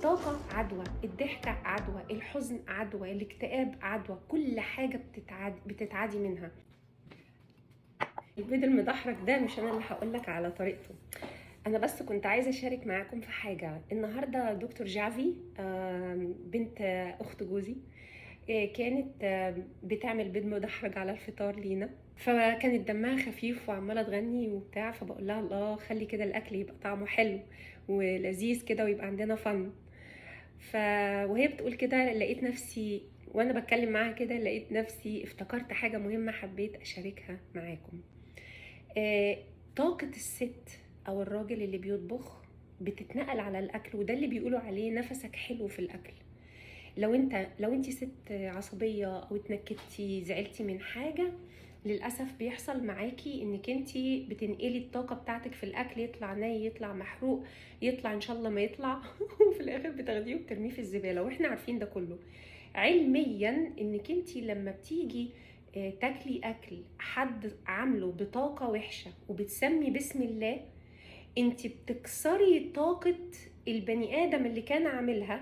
الطاقة عدوى، الضحكة عدوى، الحزن عدوى، الاكتئاب عدوى، كل حاجة بتتعدي منها. البيض المدحرج ده مش انا اللي هقولك على طريقته، انا بس كنت عايزة اشارك معاكم في حاجة. النهاردة دكتور جافي بنت اخت جوزي كانت بتعمل بيض مدحرج على الفطار لينا، فكانت دمها خفيف وعماله تغني وبتاع، فبقول لها الله خلي كده الاكل يبقى طعمه حلو ولذيذ كده ويبقى عندنا فن. وهي بتقول كده لقيت نفسي وانا بتكلم معاها كده، لقيت نفسي افتكرت حاجه مهمه حبيت اشاركها معاكم. طاقه الست او الراجل اللي بيطبخ بتتنقل على الاكل، وده اللي بيقولوا عليه نفسك حلو في الاكل. لو انت ست عصبيه او اتنكدتي زعلتي من حاجه، للاسف بيحصل معاكي انك انت بتنقلي الطاقه بتاعتك في الاكل، يطلع ني، يطلع محروق، يطلع ان شاء الله ما يطلع وفي الاخر بتاخديه وبترميه في الزباله، واحنا عارفين ده كله علميا. انك انت لما بتيجي تاكلي اكل حد عامله بطاقه وحشه وبتسمي بسم الله، انت بتكسري طاقه البني ادم اللي كان عاملها،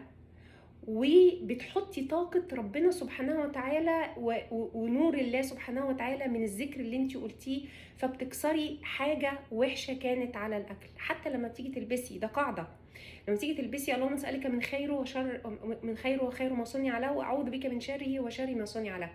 وبتحطي طاقة ربنا سبحانه وتعالى ونور الله سبحانه وتعالى من الذكر اللي انت قلتيه، فبتكسري حاجة وحشة كانت على الأكل. حتى لما تيجي تلبسي، ده قاعدة، لما تيجي تلبسي اللهم اسألك من خيره وشر، من خيره وخير ما صنع له، وأعوذ بك من شره وشر ما صنع له.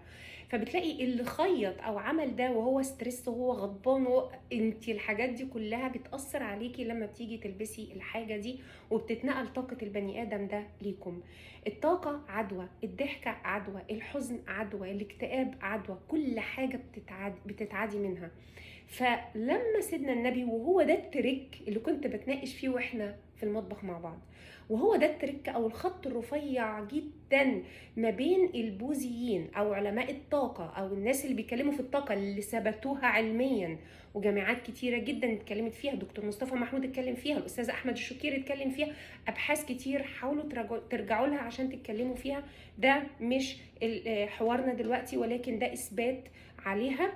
فبتلاقي اللي خيط أو عمل ده وهو ستريس وهو غضبان، انت الحاجات دي كلها بتأثر عليكي لما بتيجي تلبسي الحاجة دي، وبتتنقل طاقة البني آدم ده ليكم. الطاقة عدوى، الضحكة عدوى، الحزن عدوى، الاكتئاب عدوى، كل حاجة بتتعدي منها. فلما سيدنا النبي، وهو ده التريك اللي كنت بتناقش فيه واحنا في المطبخ مع بعض، وهو ده التريك او الخط الرفيع جدا ما بين البوذيين او علماء الطاقة او الناس اللي بيتكلموا في الطاقة اللي ثبتوها علميا، وجامعات كتيرة جدا اتكلمت فيها، دكتور مصطفى محمود اتكلم فيها، الاستاذ احمد الشكير اتكلم فيها، ابحاث كتير، حاولوا ترجعوا لها عشان تتكلموا فيها. ده مش حوارنا دلوقتي، ولكن ده اثبات عليها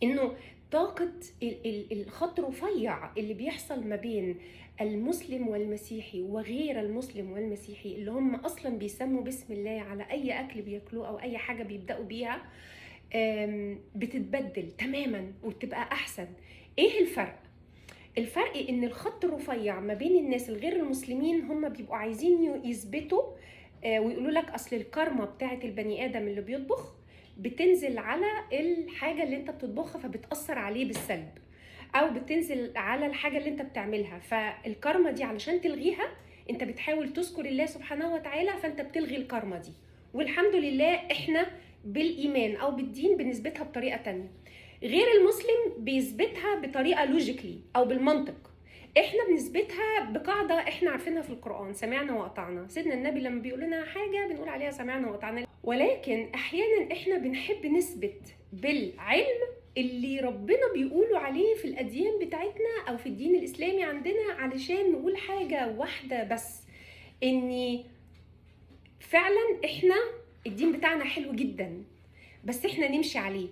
انه طاقة الخط رفيع اللي بيحصل ما بين المسلم والمسيحي وغير المسلم والمسيحي، اللي هم اصلا بيسموا بسم الله على اي اكل بياكلوه او اي حاجة بيبدأوا بيها، بتتبدل تماما وبتبقى احسن. ايه الفرق؟ الفرق ان الخط الرفيع ما بين الناس الغير المسلمين، هم بيبقوا عايزين يثبتوا ويقولوا لك اصل الكارما بتاعت البني ادم اللي بيطبخ بتنزل على الحاجة اللي انت بتطبخها فبتأثر عليه بالسلب، او بتنزل على الحاجة اللي انت بتعملها، فالكارما دي علشان تلغيها انت بتحاول تذكر الله سبحانه وتعالى، فانت بتلغي الكارما دي. والحمد لله احنا بالايمان او بالدين بنثبتها بطريقة تانية، غير المسلم بيثبتها بطريقة لوجيكلي او بالمنطق، احنا بنثبتها بقاعدة احنا عارفينها في القرآن، سمعنا وأطعنا. سيدنا النبي لما بيقول لنا حاجة بنقول عليها سمعنا وأطعنا، ولكن احيانا احنا بنحب نثبت بالعلم اللي ربنا بيقولوا عليه في الأديان بتاعتنا او في الدين الإسلامي عندنا، علشان نقول حاجة واحدة بس، اني فعلا احنا الدين بتاعنا حلو جدا، بس احنا نمشي عليه.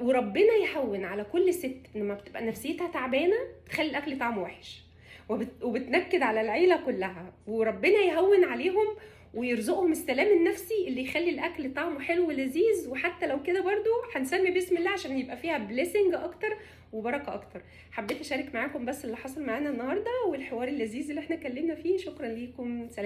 وربنا يهون على كل ست لما بتبقى نفسيتها تعبانه تخلي الاكل طعمه وحش، وبتنكد على العيله كلها، وربنا يهون عليهم ويرزقهم السلام النفسي اللي يخلي الاكل طعمه حلو ولذيذ. وحتى لو كده برضو هنسمي بسم الله عشان يبقى فيها بليسنج اكتر وبركه اكتر. حبيت اشارك معاكم بس اللي حصل معانا النهارده والحوار اللذيذ اللي احنا اتكلمنا فيه. شكرا ليكم، سلام.